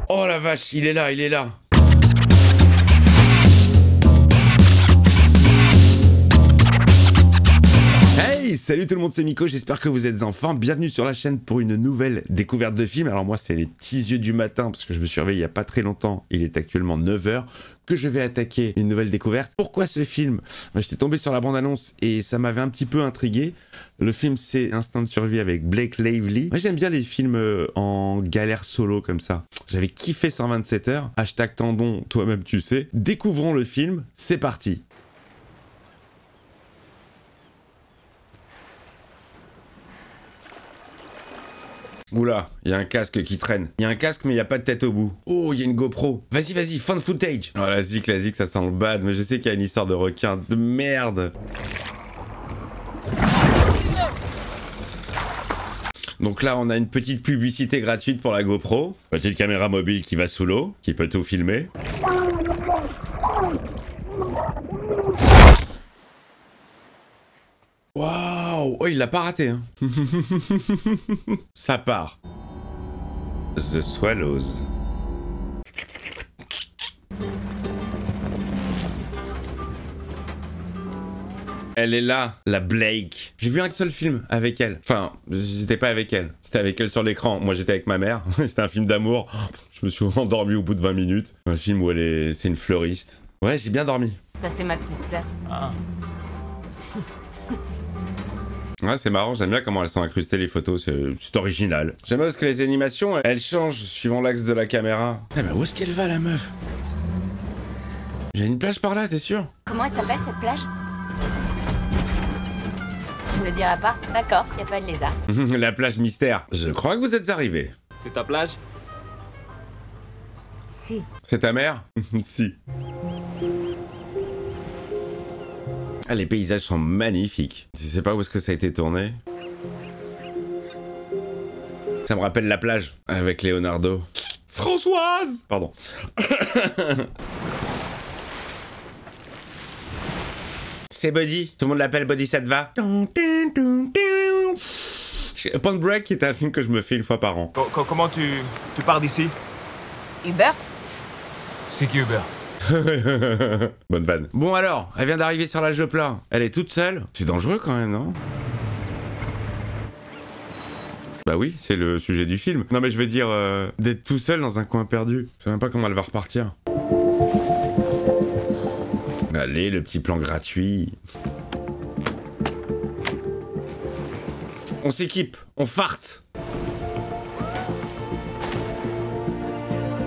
Oh la vache, il est là, il est là. Hey, salut tout le monde, c'est Miko, j'espère que vous êtes en forme. Bienvenue sur la chaîne pour une nouvelle découverte de film. Alors moi, c'est les petits yeux du matin, parce que je me suis réveillé il n'y a pas très longtemps. Il est actuellement 9 h que je vais attaquer une nouvelle découverte. Pourquoi ce film? J'étais tombé sur la bande-annonce et ça m'avait un petit peu intrigué. Le film, c'est Instinct de survie avec Blake Lively. Moi, j'aime bien les films en galère solo comme ça. J'avais kiffé 127 heures. Hashtag tendon, toi-même tu sais. Découvrons le film, c'est parti. Oula, il y a un casque qui traîne. Il y a un casque mais il n'y a pas de tête au bout. Oh, il y a une GoPro. Vas-y, vas-y, fan footage. Oh la zik, ça sent le bad, mais je sais qu'il y a une histoire de requin de merde. Donc là, on a une petite publicité gratuite pour la GoPro. Petite caméra mobile qui va sous l'eau, qui peut tout filmer. Waouh! Oh, il l'a pas raté, hein. Ça part. The Swallows. Elle est là, la Blake. J'ai vu un seul film avec elle. Enfin, j'étais pas avec elle. C'était avec elle sur l'écran. Moi, j'étais avec ma mère. C'était un film d'amour. Je me suis endormi au bout de 20 minutes. Un film où c'est une fleuriste. Ouais, j'ai bien dormi. Ça, c'est ma petite sœur. Ah. Ouais, c'est marrant, j'aime bien comment elles sont incrustées les photos, c'est original. J'aime bien parce que les animations, elles changent suivant l'axe de la caméra. Eh mais où est-ce qu'elle va la meuf? J'ai une plage par là, t'es sûr? Comment elle s'appelle cette plage? Tu me le diras pas? D'accord, y a pas de lézard. La plage mystère. Je crois que vous êtes arrivés. C'est ta plage? Si. C'est ta mère? Si. Ah, les paysages sont magnifiques. Je sais pas où est-ce que ça a été tourné. Ça me rappelle la plage avec Leonardo. Françoise! Pardon. C'est Buddy. Tout le monde l'appelle Buddy, ça te va? Point Break, qui est un film que je me fais une fois par an. Comment tu pars d'ici? Uber? C'est qui Uber? Bonne vanne. Bon alors, elle vient d'arriver sur la Jopla. Elle est toute seule. C'est dangereux quand même, non? Bah oui, c'est le sujet du film. Non mais je veux dire, d'être tout seul dans un coin perdu. Je sais même pas comment elle va repartir. Allez, le petit plan gratuit. On s'équipe, on farte.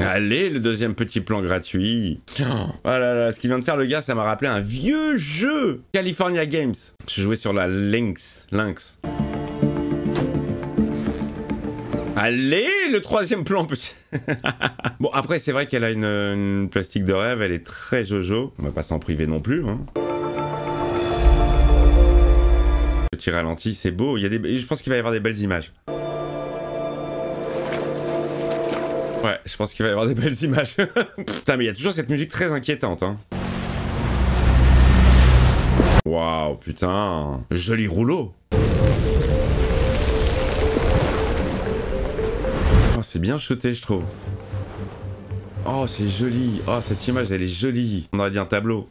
Allez, le deuxième petit plan gratuit. Oh là là, ce qu'il vient de faire le gars, ça m'a rappelé un vieux jeu. California Games. Je jouais sur la Lynx. Allez, le troisième plan. Bon, après, c'est vrai qu'elle a une plastique de rêve. Elle est très jojo. On va pas s'en priver non plus, hein. Petit ralenti, c'est beau. Je pense qu'il va y avoir des belles images. Ouais, je pense qu'il va y avoir des belles images. Putain, mais il y a toujours cette musique très inquiétante, hein. Waouh, putain. Joli rouleau. Oh, c'est bien shooté, je trouve. Oh, c'est joli. Oh, cette image, elle est jolie. On aurait dit un tableau.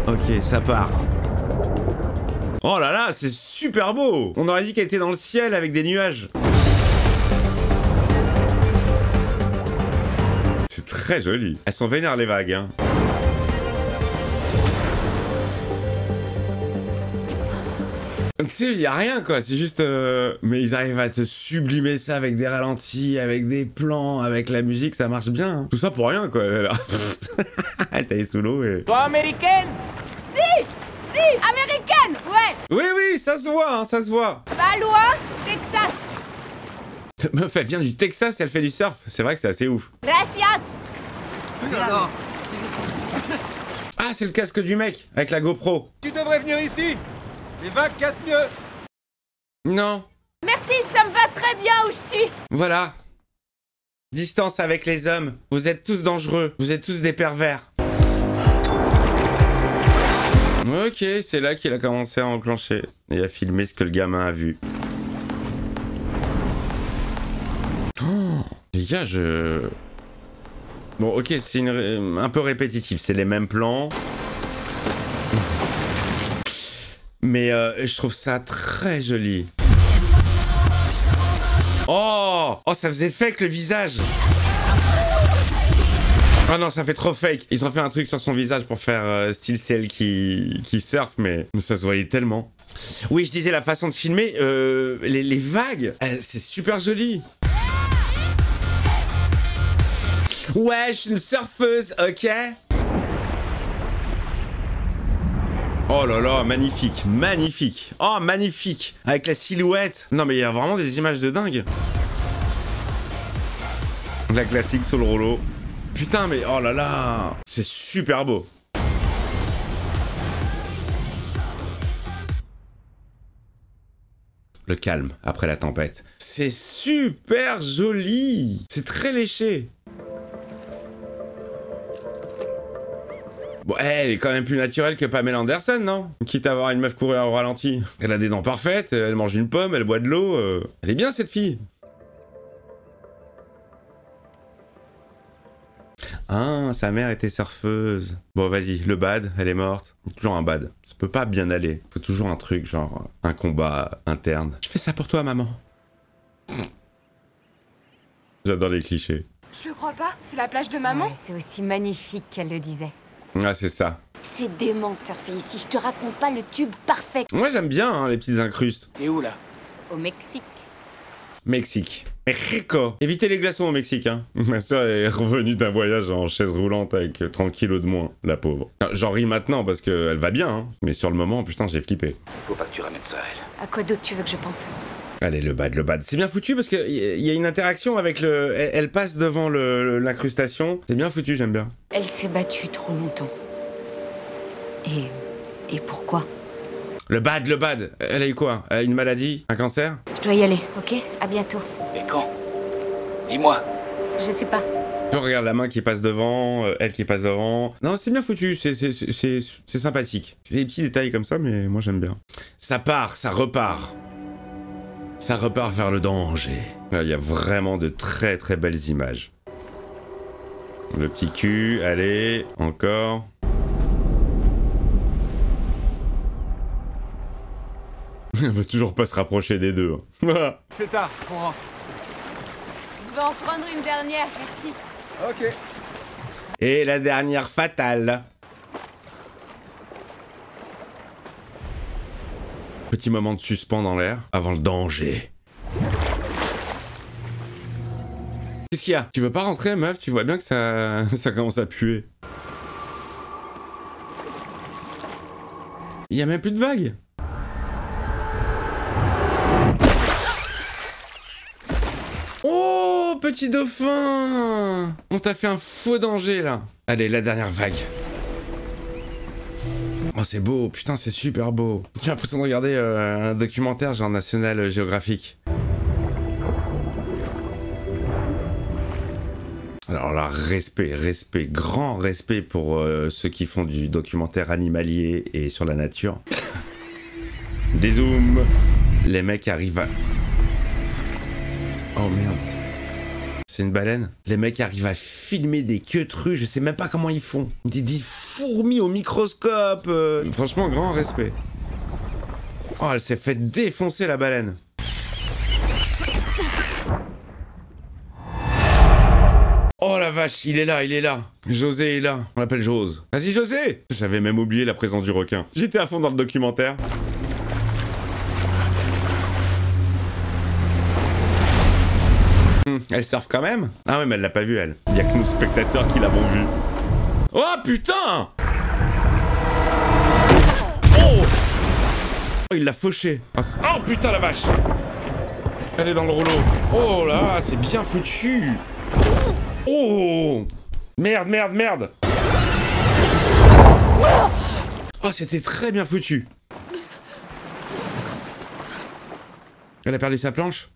Ok, ça part. Oh là là, c'est super beau. On aurait dit qu'elle était dans le ciel avec des nuages. Très joli. Elles sont vénères les vagues, hein. Tu sais, il y a rien quoi, c'est juste... Mais ils arrivent à te sublimer ça avec des ralentis, avec des plans, avec la musique, ça marche bien. Hein. Tout ça pour rien quoi. T'es sous l'eau et... Toi américaine? Si! Si! Américaine! Ouais! Oui, oui, ça se voit, hein, ça se voit. Valois, Texas! Cette meuf, elle vient du Texas et elle fait du surf. C'est vrai que c'est assez ouf. Gracias! Ah, c'est le casque du mec, avec la GoPro. Tu devrais venir ici. Les vagues cassent mieux. Non. Merci, ça me va très bien où je suis! Voilà. Distance avec les hommes. Vous êtes tous dangereux. Vous êtes tous des pervers. Ok, c'est là qu'il a commencé à enclencher et à filmer ce que le gamin a vu. Oh, Les gars, Bon, ok, c'est un peu répétitif. C'est les mêmes plans. Mais je trouve ça très joli. Oh, ça faisait fake le visage. Ah non, ça fait trop fake. Ils ont fait un truc sur son visage pour faire style celle qui surfe, mais ça se voyait tellement. Oui, je disais la façon de filmer, les vagues, c'est super joli. Ouais, je suis une surfeuse, ok? Oh là là, magnifique, magnifique. Oh, magnifique. Avec la silhouette. Non, mais il y a vraiment des images de dingue. La classique sur le rouleau. Putain, mais oh là là. C'est super beau. Le calme après la tempête. C'est super joli. C'est très léché. Bon, elle est quand même plus naturelle que Pamela Anderson, non? Quitte à avoir une meuf courir au ralenti. Elle a des dents parfaites, elle mange une pomme, elle boit de l'eau. Elle est bien, cette fille. Ah, sa mère était surfeuse. Bon, vas-y, le bad, elle est morte. Toujours un bad. Ça peut pas bien aller. Faut toujours un truc, genre un combat interne. Je fais ça pour toi, maman. J'adore les clichés. Je le crois pas, c'est la plage de maman. Ouais, c'est aussi magnifique qu'elle le disait. Ah, c'est ça. C'est dément de surfer ici, je te raconte pas le tube parfait. Moi, j'aime bien hein, les petites incrustes. T'es où là? Au Mexique. Mexique. Mexico. Évitez les glaçons au Mexique, hein. Ma soeur est revenue d'un voyage en chaise roulante avec 30 kilos de moins, la pauvre. J'en ris maintenant parce qu'elle va bien, hein. Mais sur le moment, putain, j'ai flippé. Faut pas que tu ramènes ça à elle. À quoi d'autre tu veux que je pense? Allez, le bad, le bad. C'est bien foutu parce qu'il y a une interaction avec le... Elle passe devant l'incrustation. C'est bien foutu, j'aime bien. Elle s'est battue trop longtemps. Et pourquoi? Le bad, le bad. Elle a eu quoi? Elle a une maladie? Un cancer? Je dois y aller, ok? À bientôt. Mais quand? Dis-moi. Je sais pas. Tu regardes la main qui passe devant, elle qui passe devant. Non, c'est bien foutu, c'est sympathique. C'est des petits détails comme ça, mais moi j'aime bien. Ça part, ça repart. Ça repart vers le danger. Il y a vraiment de très très belles images. Le petit cul, allez, encore. Elle veut toujours pas se rapprocher des deux. C'est tard, on rentre. Je vais en prendre une dernière, merci. Ok. Et la dernière fatale. Petit moment de suspens dans l'air, avant le danger. Qu'est-ce qu'il y a? Tu veux pas rentrer, meuf? Tu vois bien que ça commence à puer. Il y a même plus de vagues. Oh, petit dauphin! On t'a fait un faux danger, là. Allez, la dernière vague. Oh, c'est beau, putain, c'est super beau. J'ai l'impression de regarder un documentaire genre National Geographic. Alors là, respect, grand respect pour ceux qui font du documentaire animalier et sur la nature. Des zooms. Les mecs arrivent à... Oh merde. C'est une baleine. Les mecs arrivent à filmer des queutrues, je sais même pas comment ils font. Des fourmis au microscope. Franchement, grand respect. Oh, elle s'est fait défoncer la baleine. Oh la vache, il est là. José est là. On l'appelle Jose. Vas-y José. J'avais même oublié la présence du requin. J'étais à fond dans le documentaire. Elle surfe quand même? Ah ouais, mais elle l'a pas vu, elle. Il y a que nous spectateurs qui l'avons vu. Oh putain! Oh! Oh, il l'a fauché. Oh putain la vache! Elle est dans le rouleau. Oh là, c'est bien foutu. Oh! Merde. Oh, c'était très bien foutu. Elle a perdu sa planche?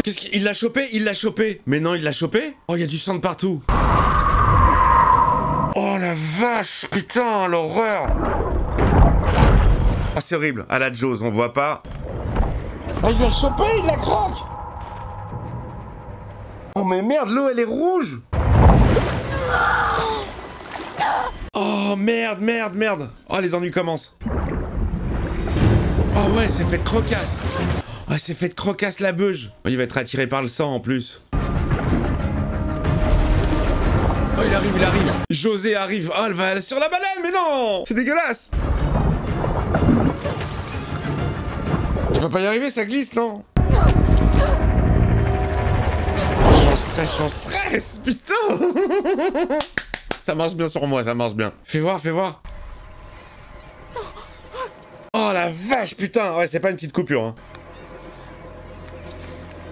Qu'est-ce qu'il l'a chopé? Il l'a chopé. Mais non, il l'a chopé? Oh, il y a du sang de partout. Oh la vache, putain, l'horreur. Ah, c'est horrible. À la Jaws, on voit pas. Ah, il l'a chopé, il la croque. Oh mais merde, l'eau elle est rouge. Oh merde, merde, merde. Oh, les ennuis commencent. Oh ouais, elle s'est fait de crocasse. Oh, elle s'est fait de crocasse la beuge. Oh, il va être attiré par le sang en plus. Oh, il arrive, il arrive. José arrive. Oh, elle va sur la banane, mais non. C'est dégueulasse. Tu vas pas y arriver, ça glisse, non? Je suis en stress, putain. Ça marche bien sur moi, ça marche bien. Fais voir, fais voir. Oh la vache, putain. Ouais, c'est pas une petite coupure, hein.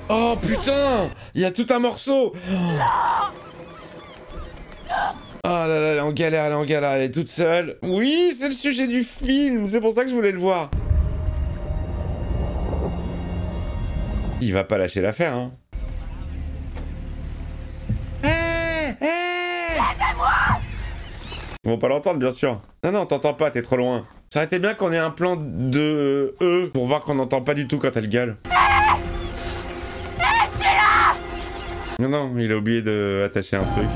Oh putain. Il y a tout un morceau. Oh là là, elle est en galère, elle est en galère, elle est toute seule. Oui, c'est le sujet du film, c'est pour ça que je voulais le voir. Il va pas lâcher l'affaire, hein. Aidez-moi! Ils vont pas l'entendre, bien sûr. Non, non, t'entends pas, t'es trop loin. Ça aurait été bien qu'on ait un plan de E pour voir qu'on n'entend pas du tout quand elle gueule. Je suis là! Non, non, il a oublié d'attacher un truc.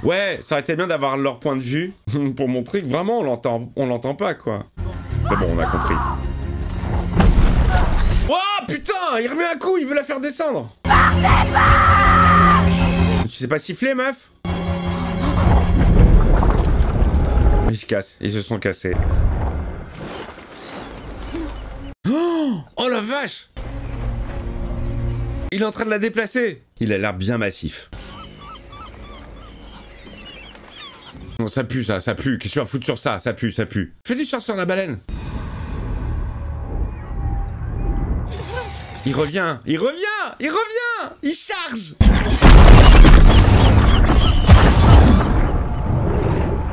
Ouais, ça aurait été bien d'avoir leur point de vue pour montrer que vraiment on l'entend pas, quoi. Mais bon, on a compris. Oh putain, il remet un coup, il veut la faire descendre. Partez pas! Tu sais pas siffler, meuf? Ils se cassent, ils se sont cassés. Oh la vache! Il est en train de la déplacer. Il a l'air bien massif. Non, ça pue, ça pue. Qu'est-ce que tu vas foutre sur ça? Ça pue, ça pue. Fais du sur la baleine. Il revient, il revient, il revient, il charge.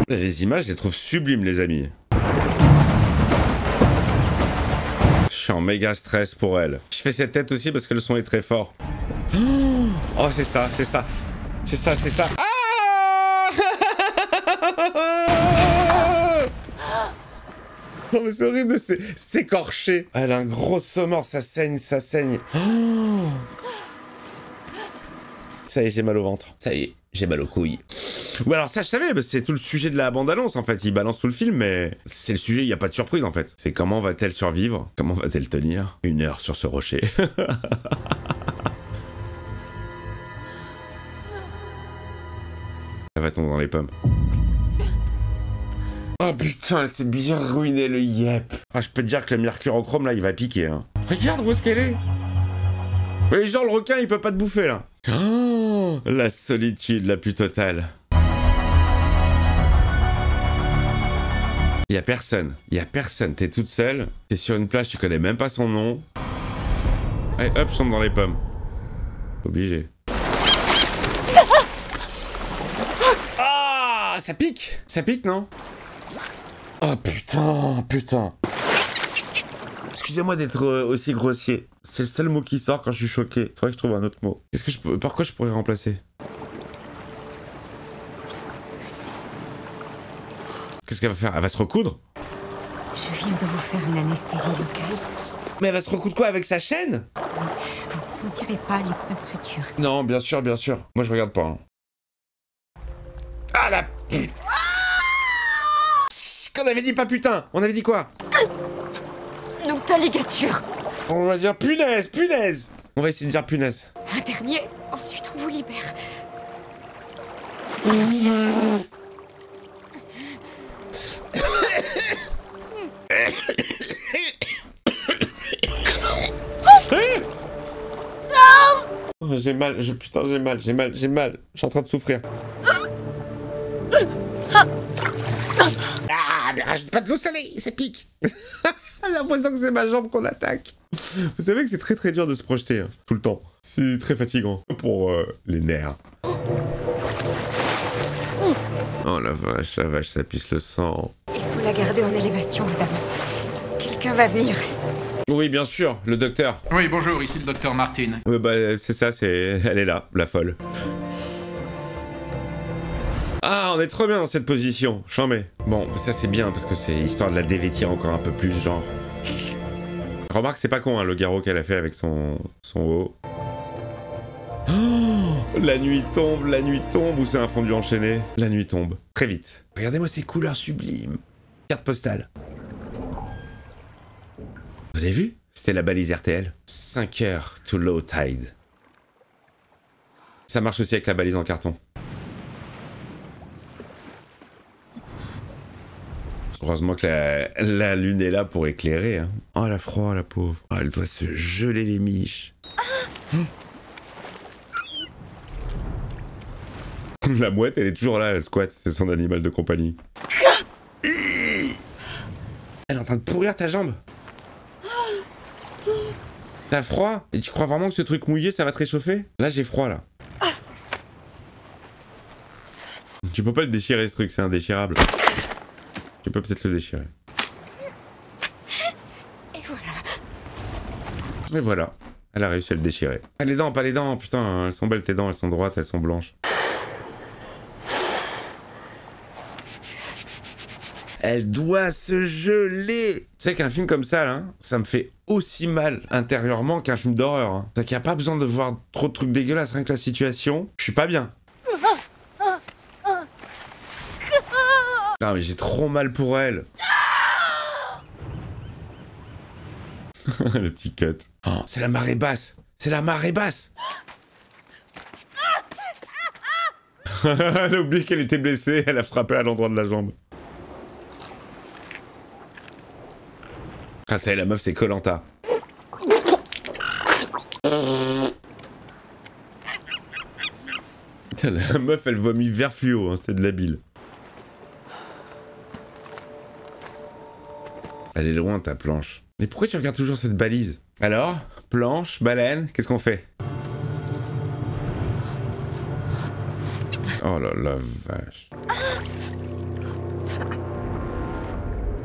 Les images, je les trouve sublimes, les amis. Je suis en méga stress pour elle. Je fais cette tête aussi parce que le son est très fort. Oh, c'est ça, c'est ça. C'est ça, c'est ça. Ah! Non mais c'est horrible de s'écorcher. Elle a un gros saumon, ça saigne, ça saigne. Oh, ça y est, j'ai mal au ventre. Ça y est, j'ai mal aux couilles. Ou alors ça je savais, c'est tout le sujet de la bande-annonce en fait. Il balance tout le film, mais c'est le sujet, il n'y a pas de surprise en fait. C'est comment va-t-elle survivre? Comment va-t-elle tenir 1 heure sur ce rocher? Elle va tomber dans les pommes. Oh putain, elle s'est bien ruiné le yep. Ah, je peux te dire que le mercurochrome là, il va piquer. Hein. Regarde où est-ce qu'elle est. Mais genre, le requin, il peut pas te bouffer là. Oh, la solitude la plus totale. Il y a personne, t'es toute seule, t'es sur une plage, tu connais même pas son nom. Allez, hop, je tombe dans les pommes. Obligé. Ah, ça pique, non? Oh putain, putain. Excusez-moi d'être aussi grossier. C'est le seul mot qui sort quand je suis choqué. Faudrait que je trouve un autre mot. Qu'est-ce que je peux... Par quoi je pourrais remplacer? Qu'est-ce qu'elle va faire? Elle va se recoudre? Je viens de vous faire une anesthésie locale. Mais elle va se recoudre quoi? Avec sa chaîne? Mais vous ne sentirez pas les points de suture. Non, bien sûr, bien sûr. Moi je regarde pas. Hein. Ah la... Qu'on avait dit pas putain. On avait dit quoi? Donc ta ligature. On va dire punaise, punaise. On va essayer de dire punaise. Un dernier, ensuite on vous libère. Oh, j'ai mal, putain j'ai mal. Je suis en train de souffrir. Ah, mais rajoute pas de l'eau salée, ça pique. J'ai l'impression que c'est ma jambe qu'on attaque. Vous savez que c'est très très dur de se projeter, hein, tout le temps. C'est très fatigant pour les nerfs. Oh la vache, ça pisse le sang. Il faut la garder en élévation, madame. Quelqu'un va venir. Oui, bien sûr, le docteur. Oui, bonjour, ici le docteur Martin. Ouais, bah c'est ça, elle est là, la folle. Ah, on est trop bien dans cette position. J'en mets. Bon, ça c'est bien parce que c'est histoire de la dévêtir encore un peu plus, genre. Remarque, c'est pas con, hein, le garrot qu'elle a fait avec son haut. Oh, la nuit tombe ou c'est un fondu enchaîné? La nuit tombe. Très vite. Regardez-moi ces couleurs sublimes. Carte postale. Vous avez vu? C'était la balise RTL. 5 heures to low tide. Ça marche aussi avec la balise en carton. Heureusement que la lune est là pour éclairer. Hein. Oh, la froid, la pauvre. Oh, elle doit se geler les miches. La mouette, elle est toujours là, elle squatte. C'est son animal de compagnie. Elle est en train de pourrir ta jambe. T'as froid? Et tu crois vraiment que ce truc mouillé, ça va te réchauffer? Là, j'ai froid, là. Tu peux pas le déchirer, ce truc, c'est indéchirable. Tu peux peut-être le déchirer. Et voilà. Et voilà. Elle a réussi à le déchirer. Ah, les dents, pas les dents. Putain, elles sont belles tes dents, elles sont droites, elles sont blanches. Elle doit se geler. Tu sais qu'un film comme ça, là, ça me fait aussi mal intérieurement qu'un film d'horreur. Hein. C'est qu'il n'y a pas besoin de voir trop de trucs dégueulasses, rien que la situation. Je suis pas bien. Non mais j'ai trop mal pour elle. Le petit cut. Oh, c'est la marée basse. C'est la marée basse. Elle a oublié qu'elle était blessée. Elle a frappé à l'endroit de la jambe. Ah ça y est, la meuf c'est Koh-Lanta. La meuf elle vomit vert fluo, hein, c'était de la bile. Elle est loin ta planche. Mais pourquoi tu regardes toujours cette balise? Alors, planche, baleine, qu'est-ce qu'on fait? Oh là la vache.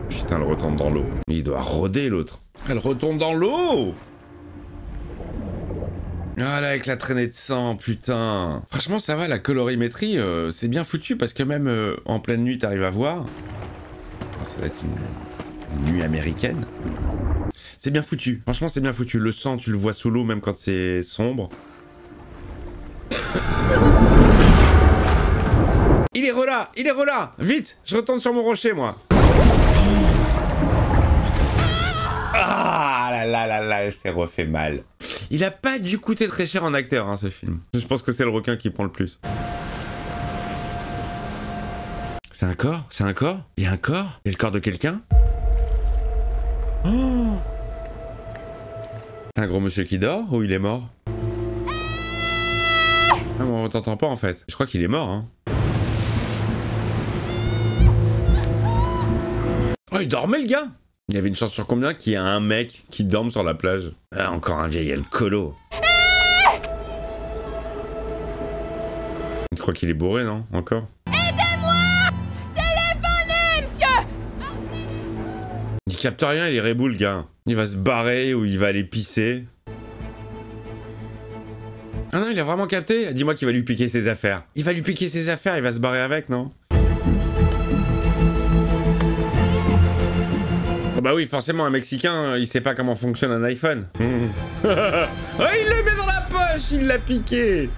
Putain, elle retombe dans l'eau. Il doit rôder l'autre. Elle retombe dans l'eau! Ah là, avec la traînée de sang, putain. Franchement, ça va, la colorimétrie, c'est bien foutu parce que même en pleine nuit, t'arrives à voir. Oh, ça va être une nuit américaine. C'est bien foutu. Franchement, c'est bien foutu. Le sang, tu le vois sous l'eau même quand c'est sombre. Il est relâ! Il est relâ! Vite! Je retourne sur mon rocher, moi. Ah là là là là, elle s'est refait mal. Il a pas dû coûter très cher en acteur, hein, ce film. Je pense que c'est le requin qui prend le plus. C'est un corps? C'est un corps? Il y a un corps? Il y a le corps de quelqu'un? Oh! Un gros monsieur qui dort ou il est mort? Ah, bon, on t'entend pas en fait. Je crois qu'il est mort, hein. Oh, il dormait le gars! Il y avait une chance sur combien qu'il y a un mec qui dorme sur la plage? Ah, encore un vieil alcoolo. Je crois qu'il est bourré, non? Encore? Aidez-moi! Téléphonez, monsieur! Il capte rien, il est rebou le gars. Il va se barrer ou il va aller pisser. Ah non, il a vraiment capté? Dis-moi qu'il va lui piquer ses affaires. Il va lui piquer ses affaires, il va se barrer avec, non? Oh bah oui, forcément, un Mexicain, il sait pas comment fonctionne un iPhone. Oh, il le met dans la poche, il l'a piqué.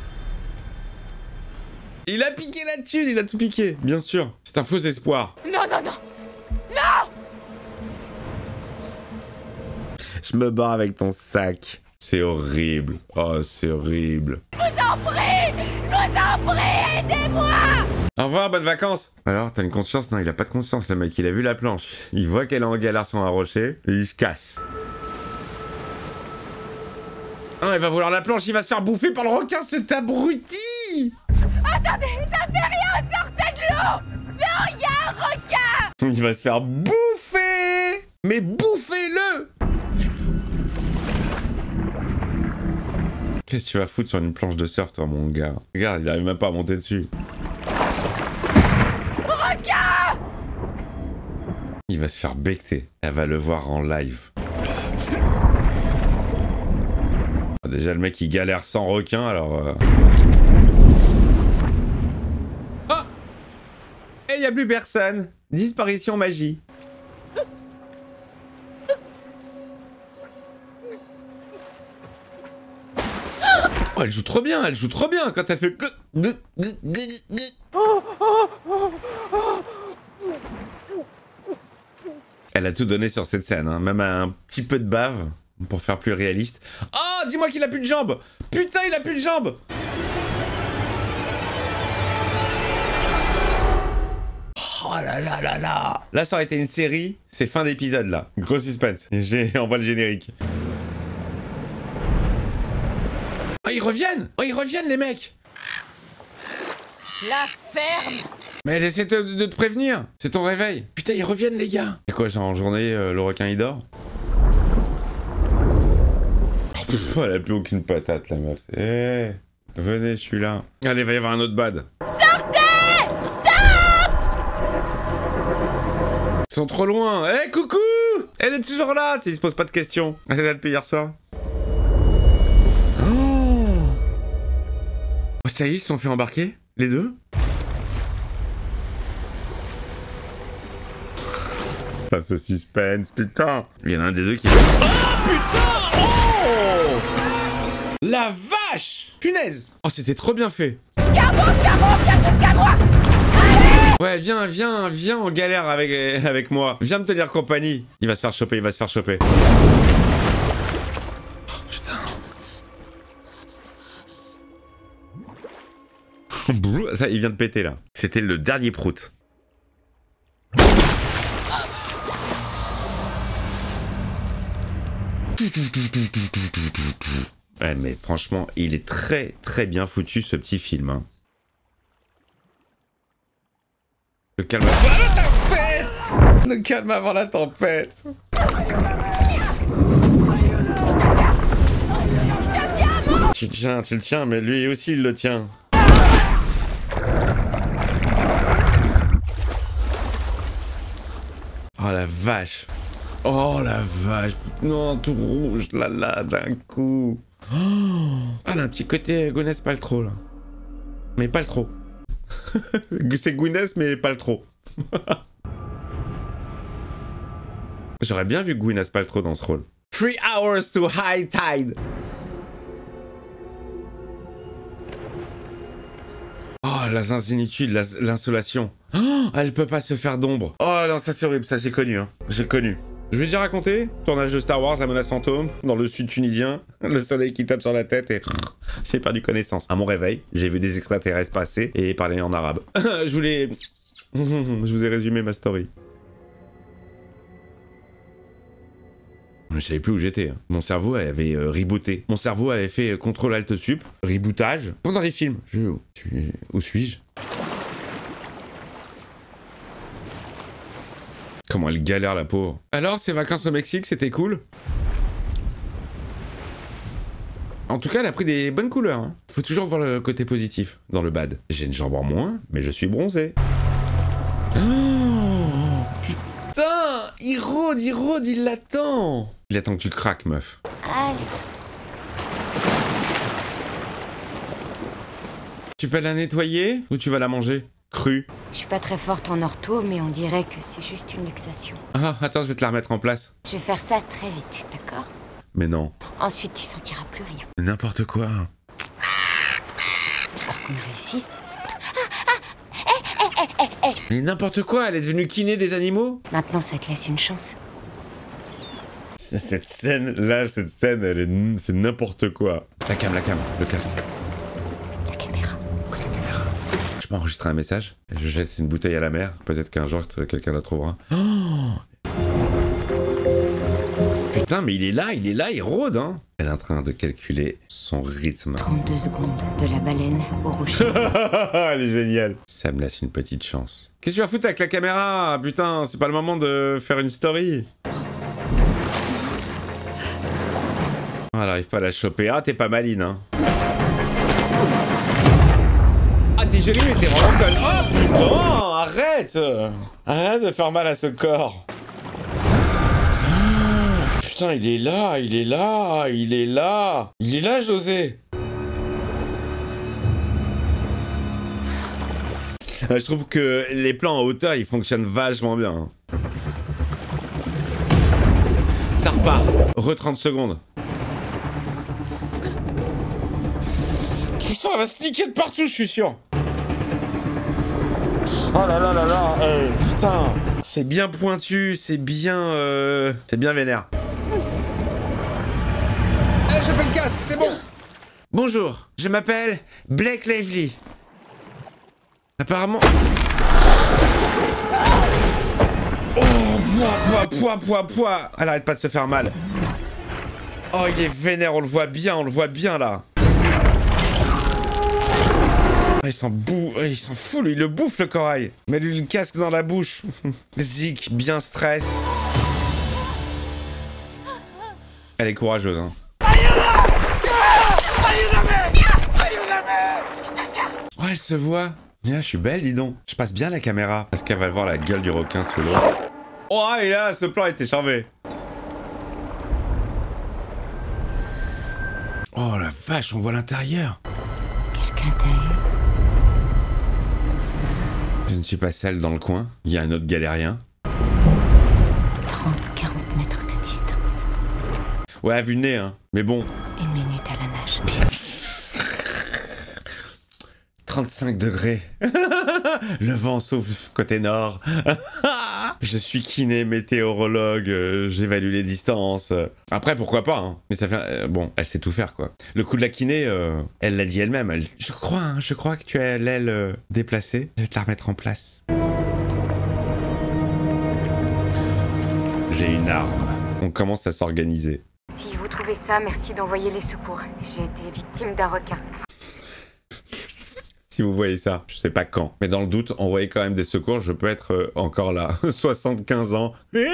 Il a piqué la thune, il a tout piqué, bien sûr. C'est un faux espoir. Non, non, non! Non! Je me barre avec ton sac. C'est horrible. Oh, c'est horrible. Je vous en prie, aidez-moi! Au revoir, bonnes vacances. Alors, t'as une conscience? Non, il a pas de conscience, le mec. Il a vu la planche. Il voit qu'elle est en galère sur un rocher et il se casse. Ah, il va vouloir la planche, il va se faire bouffer par le requin, cet abruti! Attendez, ça fait rien, sortez de l'eau! Non, il y a un requin! Il va se faire bouffer! Mais bouffez-le! Qu'est-ce que tu vas foutre sur une planche de surf, toi, mon gars? Regarde, il arrive même pas à monter dessus. Requin! Il va se faire becter. Elle va le voir en live. Déjà, le mec, il galère sans requin, alors... Ah! Et il n'y a plus personne. Disparition magie. Oh, elle joue trop bien quand elle fait... Elle a tout donné sur cette scène, hein. Même un petit peu de bave pour faire plus réaliste. Oh, dis-moi qu'il a plus de jambes. Putain, il a plus de jambes. Oh là là là là. Là, ça aurait été une série, c'est fin d'épisode là. Gros suspense. On voit le générique. Oh, ils reviennent les mecs. La ferme. Mais j'essaie de te prévenir. C'est ton réveil. Putain, ils reviennent les gars. Et quoi, genre en journée, le requin il dort? Oh, elle a plus aucune patate la meuf. Eh, venez, je suis là. Allez, va y avoir un autre bad. Sortez! Stop! Ils sont trop loin. Eh, coucou! Elle est toujours là. Il se pose pas de questions. Elle est là depuis hier soir. Oh, ça y est, ils se sont fait embarquer? Les deux? Ah, ce suspense, putain. Il y en a un des deux qui... Oh, putain! Oh! La vache! Punaise! Oh, c'était trop bien fait. Viens jusqu'à moi! Ouais, viens en galère avec moi. Viens me tenir compagnie. Il va se faire choper. Oh, putain. Ça, il vient de péter, là. C'était le dernier prout. Ouais, mais franchement, il est très très bien foutu, ce petit film. Hein. Le calme avant la tempête! Le calme avant la tempête! Tu le tiens, mais lui aussi il le tient. Oh la vache! Oh la vache! Non, tout rouge, là, d'un coup! Oh, elle a un petit côté Gwyneth Paltrow, là. Mais pas le trop. C'est Gwyneth, mais pas le trop. J'aurais bien vu Gwyneth Paltrow dans ce rôle. 3 hours to high tide! Oh, la zinzinitude, l'insolation. Oh, elle peut pas se faire d'ombre. Oh non, ça c'est horrible, ça j'ai connu. Hein. J'ai connu. Je vais déjà raconter, tournage de Star Wars, la menace fantôme, dans le sud tunisien, le soleil qui tape sur la tête et j'ai perdu connaissance. À mon réveil, j'ai vu des extraterrestres passer et parler en arabe. Je vous ai résumé ma story. Je savais plus où j'étais. Hein. Mon cerveau avait rebooté. Mon cerveau avait fait CTRL-ALT-SUP, rebootage. Comme dans les films. Où suis-je? Comment elle galère, la pauvre. Alors, ces vacances au Mexique, c'était cool? En tout cas, elle a pris des bonnes couleurs. Hein. Faut toujours voir le côté positif dans le bad. J'ai une jambe en moins, mais je suis bronzé. Oh, putain! Il rôde, il l'attend! Il attend que tu craques, meuf. Allez. Tu vas la nettoyer ou tu vas la manger? Crue. Je suis pas très forte en ortho, mais on dirait que c'est juste une luxation. Ah, attends, je vais te la remettre en place. Je vais faire ça très vite, d'accord? Mais non. Ensuite, tu sentiras plus rien. N'importe quoi. Je crois qu'on a réussi. Mais n'importe quoi, elle est devenue kiné des animaux? Maintenant, ça te laisse une chance. Cette scène, c'est n'importe quoi. La cam, le casque. La caméra. Oui, la caméra. Je peux enregistrer un message. Je jette une bouteille à la mer. Peut-être qu'un jour, quelqu'un la trouvera. Oh, putain, mais il est là, il rôde, hein. Elle est en train de calculer son rythme. 32 secondes de la baleine au rocher. Elle est géniale. Ça me laisse une petite chance. Qu'est-ce que tu vas foutre avec la caméra? Putain, c'est pas le moment de faire une story. Oh, elle arrive pas à la choper. Ah, t'es pas maline, hein. Ah, t'es jolie, mais t'es vraiment conne. Oh, putain, arrête. Arrête de faire mal à ce corps. Putain, il est là, José. Je trouve que les plans en hauteur, ils fonctionnent vachement bien. Ça repart. Re 30 secondes. Putain, elle va sneaker de partout, je suis sûr. Oh là là là là. Putain. C'est bien pointu, c'est bien vénère. Allez, j'ai fait le casque, c'est bon. Bonjour, je m'appelle Blake Lively. Apparemment... Oh, poids. Elle arrête pas de se faire mal. Oh, il est vénère, on le voit bien là. Oh, il s'en fout, lui, il le bouffe le corail. Mets-lui le casque dans la bouche. Zik, bien stress. Elle est courageuse, hein. Oh, elle se voit. Tiens, je suis belle, dis donc. Je passe bien la caméra. Est-ce qu'elle va voir la gueule du requin sous l'eau? Oh, et là, ce plan était charmé. Oh la vache, on voit l'intérieur. Quelqu'un t'a eu? Je ne suis pas seul dans le coin. Il y a un autre galérien. 30-40 mètres de distance. Ouais, à vue de nez, hein. Mais bon. 1 minute à la nage. 35 degrés. Le vent sauf côté nord. Je suis kiné, météorologue, j'évalue les distances. Après, pourquoi pas, hein. Mais ça fait... bon, elle sait tout faire, quoi. Le coup de la kiné, elle l'a dit elle-même. Je crois que tu as l'aile déplacée. Je vais te la remettre en place. J'ai une arme. On commence à s'organiser. Si vous trouvez ça, merci d'envoyer les secours. J'ai été victime d'un requin. Si vous voyez ça, je sais pas quand. Mais dans le doute, envoyez quand même des secours, je peux être encore là. 75 ans. Il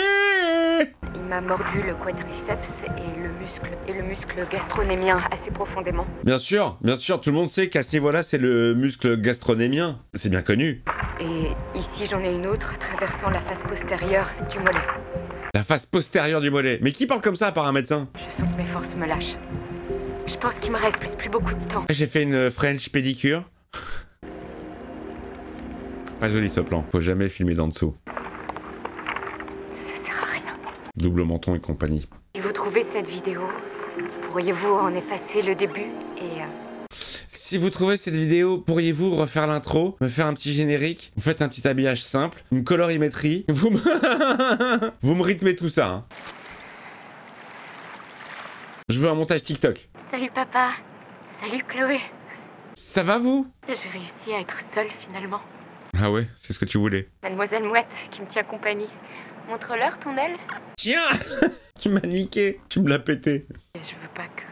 m'a mordu le quadriceps et le muscle gastronémien assez profondément. Bien sûr, tout le monde sait qu'à ce niveau-là, c'est le muscle gastronémien. C'est bien connu. Et ici, j'en ai une autre traversant la face postérieure du mollet. La face postérieure du mollet. Mais qui parle comme ça à part un médecin? Je sens que mes forces me lâchent. Je pense qu'il me reste plus beaucoup de temps. J'ai fait une French pédicure. Pas joli ce plan. Faut jamais filmer d'en dessous. Ça sert à rien. Double menton et compagnie. Si vous trouvez cette vidéo, pourriez-vous en effacer le début et... Si vous trouvez cette vidéo, pourriez-vous refaire l'intro, me faire un petit générique, vous faites un petit habillage simple, une colorimétrie, vous me rythmez tout ça, hein. Je veux un montage TikTok. Salut papa. Salut Chloé. Ça va vous? J'ai réussi à être seule finalement. Ah ouais, c'est ce que tu voulais. Mademoiselle Mouette qui me tient compagnie. Montre-leur ton aile. Tiens. Tu m'as niqué, tu me l'as pété. Et je veux pas que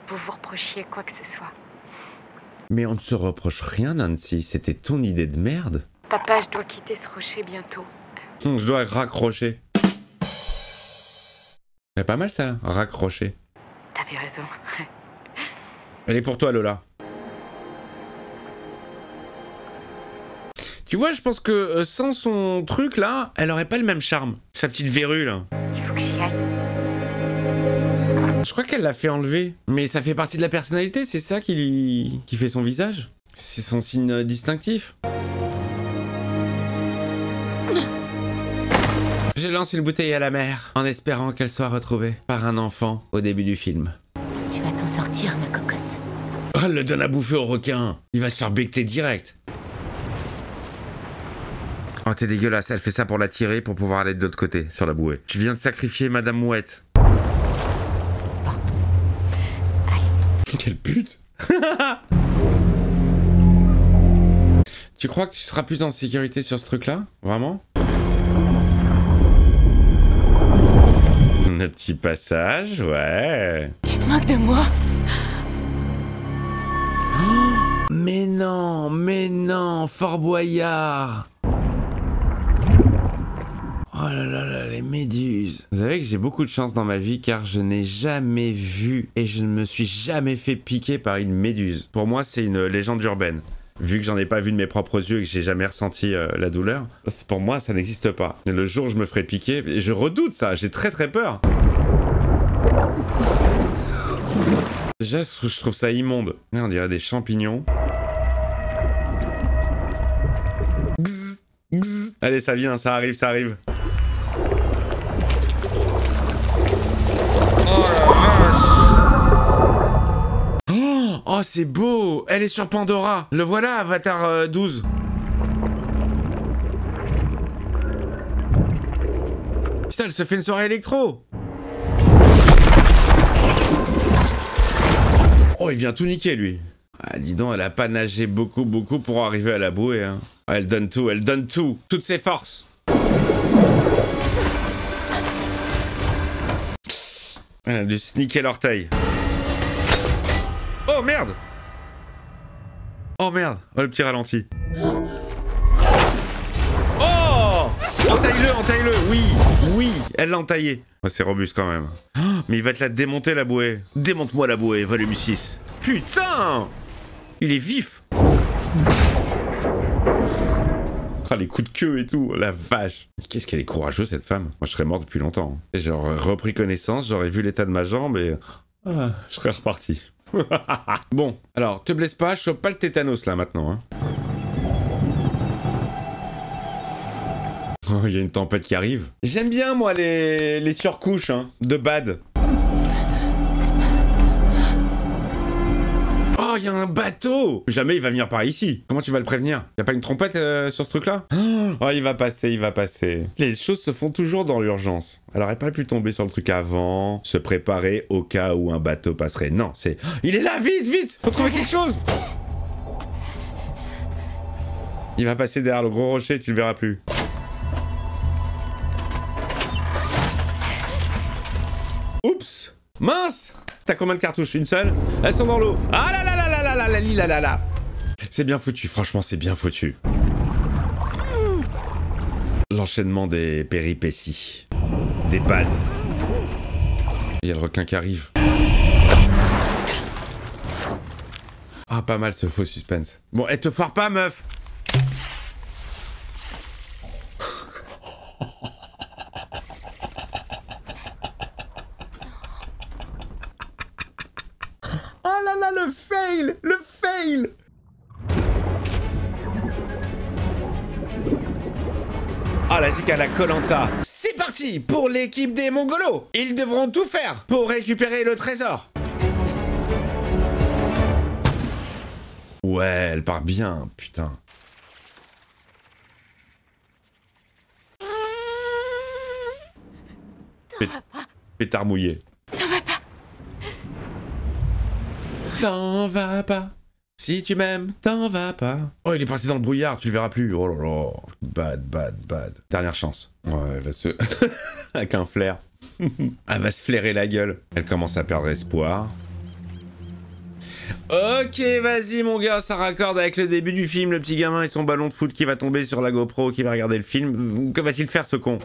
vous reprochiez quoi que ce soit. Mais on ne se reproche rien, Nancy, c'était ton idée de merde. Papa, je dois quitter ce rocher bientôt. Je dois raccrocher. C'est pas mal ça, raccrocher. T'avais raison. Elle est pour toi, Lola. Tu vois, je pense que sans son truc là, elle aurait pas le même charme. Sa petite verrue là. Il faut que j'y aille. Je crois qu'elle l'a fait enlever. Mais ça fait partie de la personnalité, c'est ça qui fait son visage. C'est son signe distinctif. Je lance une bouteille à la mer, en espérant qu'elle soit retrouvée par un enfant au début du film. Tu vas t'en sortir, ma cocotte. Oh, elle le donne à bouffer au requin. Il va se faire becter direct. Oh, t'es dégueulasse, elle fait ça pour l'attirer, pour pouvoir aller de l'autre côté, sur la bouée. Tu viens de sacrifier Madame Mouette. Bon. Allez. Quelle pute. Tu crois que tu seras plus en sécurité sur ce truc-là? Vraiment? Un petit passage, ouais. Tu te moques de moi? Mais non, Fort Boyard. Oh là là là, les méduses. Vous savez que j'ai beaucoup de chance dans ma vie car je n'ai jamais vu et je ne me suis jamais fait piquer par une méduse. Pour moi, c'est une légende urbaine. Vu que j'en ai pas vu de mes propres yeux et que j'ai jamais ressenti la douleur, pour moi, ça n'existe pas. Et le jour où je me ferai piquer, et je redoute ça, j'ai très peur. Déjà, je trouve ça immonde. On dirait des champignons. Gzz, gzz. Allez, ça vient, ça arrive, ça arrive. Oh, c'est beau. Elle est sur Pandora. Le voilà, Avatar 12. Putain, elle se fait une soirée électro. Oh, il vient tout niquer, lui. Ah, dis donc, elle a pas nagé beaucoup pour arriver à la bouée, hein. Ah, elle donne tout, toutes ses forces. Elle a dû sneaker l'orteil. Oh, merde. Oh, merde. Oh, le petit ralenti. Oh, entaille-le, oui, elle l'a entaillé. Oh, c'est robuste quand même. Oh, mais il va te la démonter, la bouée. Démonte-moi la bouée, volume 6. Putain, il est vif. Ah, les coups de queue et tout, la vache. Qu'est-ce qu'elle est courageuse, cette femme. Moi, je serais mort depuis longtemps. Et j'aurais repris connaissance, j'aurais vu l'état de ma jambe et... Ah, je serais reparti. Bon, alors, te blesse pas, chope pas le tétanos, là, maintenant, hein. Oh, il y a une tempête qui arrive. J'aime bien, moi, les surcouches, hein, de bad. Oh, il y a un bateau. Jamais il va venir par ici. Comment tu vas le prévenir? Y a pas une trompette sur ce truc-là? Oh, il va passer. Les choses se font toujours dans l'urgence. Elle aurait pas pu tomber sur le truc avant, se préparer au cas où un bateau passerait. Non, c'est... Il est là, vite! Faut trouver quelque chose! Il va passer derrière le gros rocher, tu le verras plus. Oups! Mince! T'as combien de cartouches? Une seule? Elles sont dans l'eau. Ah là là là là là là là là là. C'est bien foutu, franchement, c'est bien foutu. L'enchaînement des péripéties. Des pads. Il y a le requin qui arrive. Ah, pas mal ce faux suspense. Bon, elle te foire pas, meuf. Oh là là, le fail! Le fail! Ah, la zik à la Koh-Lanta. C'est parti pour l'équipe des Mongolos. Ils devront tout faire pour récupérer le trésor. Ouais, elle part bien, putain. Pétard mouillé. T'en vas pas. Si tu m'aimes, t'en vas pas. Oh, il est parti dans le brouillard, tu le verras plus. Oh là là. Bad. Dernière chance. Ouais, elle va se... Avec un flair. Elle va se flairer la gueule. Elle commence à perdre espoir. Ok, vas-y mon gars, ça raccorde avec le début du film. Le petit gamin et son ballon de foot qui va tomber sur la GoPro, qui va regarder le film. Que va-t-il faire, ce con?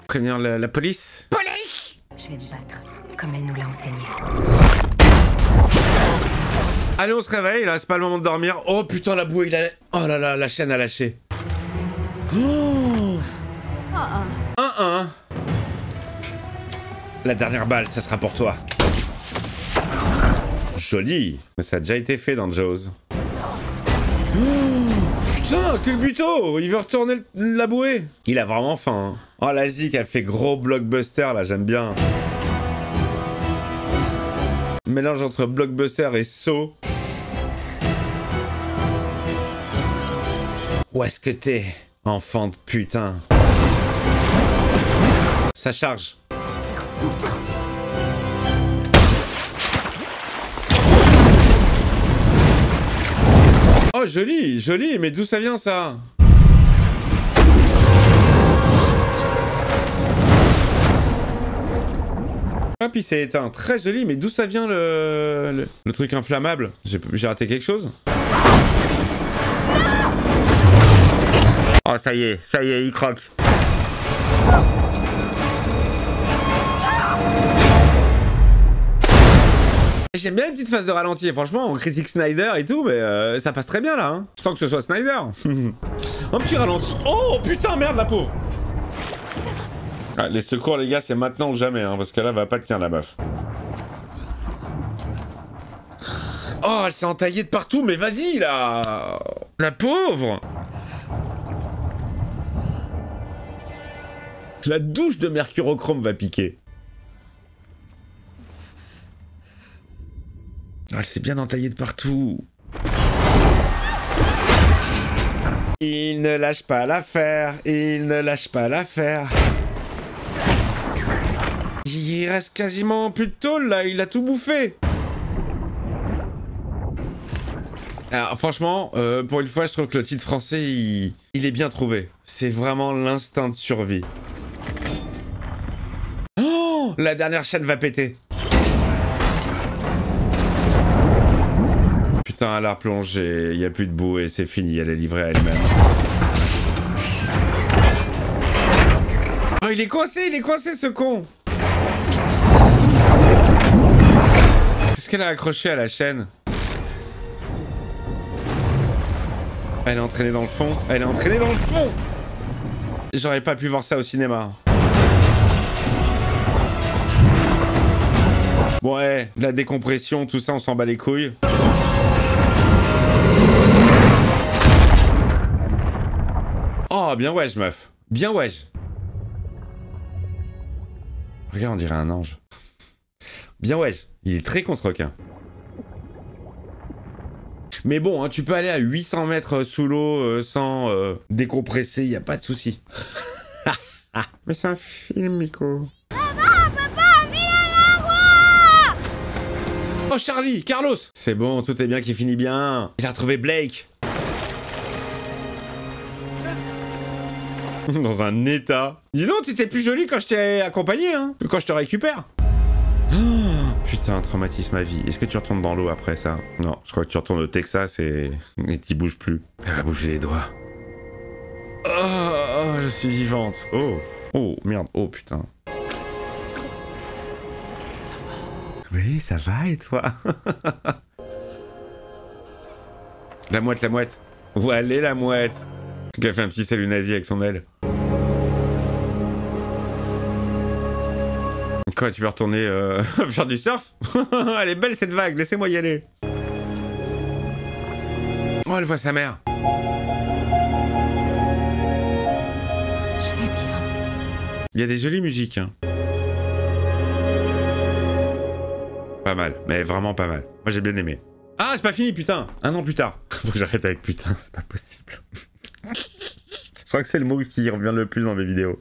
Prévenir la police? Police! Je vais me battre, comme elle nous l'a enseigné. Allez, on se réveille, là, c'est pas le moment de dormir. Oh putain, la bouée, il a... Oh là là, la chaîne a lâché. Oh 1-1. La dernière balle, ça sera pour toi. Joli. Mais ça a déjà été fait dans Jaws. Putain, quel buto! Il veut retourner la bouée. Il a vraiment faim. Hein. Oh, la zik, elle fait gros blockbuster, là, j'aime bien. Mélange entre blockbuster et saut. Où est-ce que t'es, enfant de putain? Ça charge. Oh, joli, mais d'où ça vient, ça? Ah, puis c'est éteint. Très joli, mais d'où ça vient le truc inflammable? J'ai raté quelque chose? Oh, ça y est, il croque. J'aime bien une petite phase de ralenti, franchement, on critique Snyder et tout, mais ça passe très bien là, hein, sans que ce soit Snyder. Un petit ralenti. Oh putain, merde, la pauvre. Ah, les secours, les gars, c'est maintenant ou jamais, hein, parce que là, va pas tenir la meuf. Oh, elle s'est entaillée de partout, mais vas-y, là. La pauvre! La douche de mercurochrome va piquer. Ah, elle s'est bien entaillée de partout. Il ne lâche pas l'affaire, il ne lâche pas l'affaire. Il reste quasiment plus de tôle là, il a tout bouffé. Alors franchement, pour une fois, je trouve que le titre français, il est bien trouvé. C'est vraiment l'instinct de survie. Oh, la dernière chaîne va péter. Putain, elle a replongé, il n'y a plus de bouée, c'est fini, elle est livrée à elle-même. Oh, il est coincé ce con. Qu'est-ce qu'elle a accroché à la chaîne? Elle est entraînée dans le fond. Elle est entraînée dans le fond. J'aurais pas pu voir ça au cinéma. Bon ouais, la décompression, tout ça, on s'en bat les couilles. Oh, bien wesh, meuf. Bien wesh. Regarde, on dirait un ange. Bien wesh. Il est très contre-requin. Mais bon, hein, tu peux aller à 800 mètres sous l'eau sans décompresser, y a pas de souci. Mais c'est un film, Miko. Papa, Mila! Oh, Charlie, Carlos! C'est bon, tout est bien qui finit bien. Il a retrouvé Blake. Dans un état. Dis donc, t'étais plus jolie quand je t'ai accompagné, hein, que quand je te récupère. Putain, traumatisme à vie. Est-ce que tu retournes dans l'eau après ça? Non, je crois que tu retournes au Texas et t'y bouges plus. Elle va bouger les doigts. Oh, je suis vivante. Oh, oh, merde. Oh, putain. Ça va? Oui, ça va, et toi? La mouette, la mouette. Où elle est, la mouette? Elle a fait un petit salut nazi avec son aile. Quoi, tu veux retourner faire du surf? Elle est belle cette vague, laissez-moi y aller. Oh, elle voit sa mère. Je vais bien. Il y a des jolies musiques, hein. Pas mal, mais vraiment pas mal. Moi j'ai bien aimé. Ah, c'est pas fini, putain. Un an plus tard. Faut que j'arrête avec putain, c'est pas possible. Je crois que c'est le mot qui revient le plus dans mes vidéos.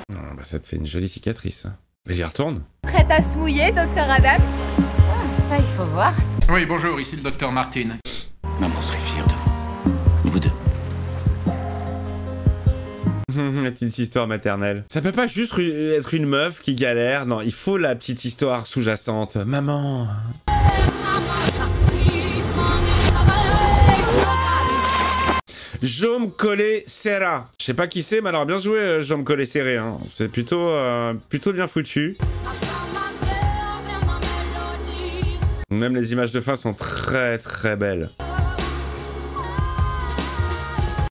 Bah ça te fait une jolie cicatrice. Mais j'y retourne. Prête à se mouiller, docteur Adams? Ah, ça, il faut voir. Oui, bonjour, ici le docteur Martin. Maman serait fière de vous. Vous deux. La petite histoire maternelle. Ça peut pas juste être une meuf qui galère. Non, il faut la petite histoire sous-jacente. Maman. Jaume Collet Serra. Je sais pas qui c'est, mais alors bien joué, Jaume Collet Serré. Hein. C'est plutôt bien foutu. Même les images de fin sont très très belles.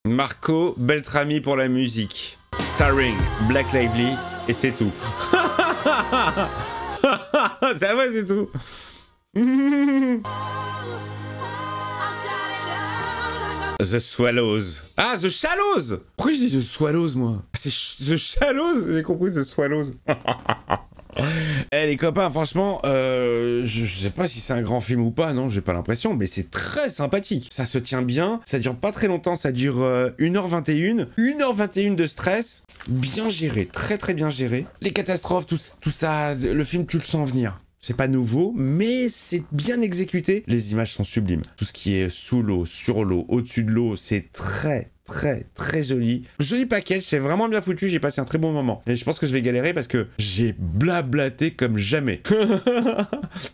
Marco Beltrami pour la musique. Starring Black Lively. Et c'est tout. Ça va, c'est tout. The Swallows. Ah, The Shallows. Pourquoi je dis The Swallows, moi? C'est The Shallows. J'ai compris The Swallows. Eh les copains, franchement, je sais pas si c'est un grand film ou pas, non, j'ai pas l'impression, mais c'est très sympathique. Ça se tient bien, ça dure pas très longtemps, ça dure 1h21. 1h21 de stress, bien géré, très très bien géré. Les catastrophes, tout ça, le film, tu le sens venir. C'est pas nouveau, mais c'est bien exécuté. Les images sont sublimes. Tout ce qui est sous l'eau, sur l'eau, au-dessus de l'eau, c'est très très joli. Joli package, c'est vraiment bien foutu, j'ai passé un très bon moment. Et je pense que je vais galérer parce que j'ai blablaté comme jamais.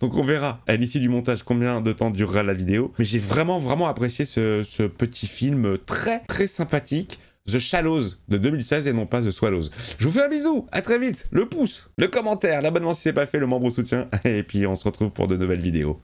Donc on verra à l'issue du montage combien de temps durera la vidéo. Mais j'ai vraiment apprécié ce petit film très sympathique. The Shallows de 2016 et non pas The Swallows. Je vous fais un bisou, à très vite, le pouce, le commentaire, l'abonnement si c'est pas fait, le membre au soutien. Et puis on se retrouve pour de nouvelles vidéos.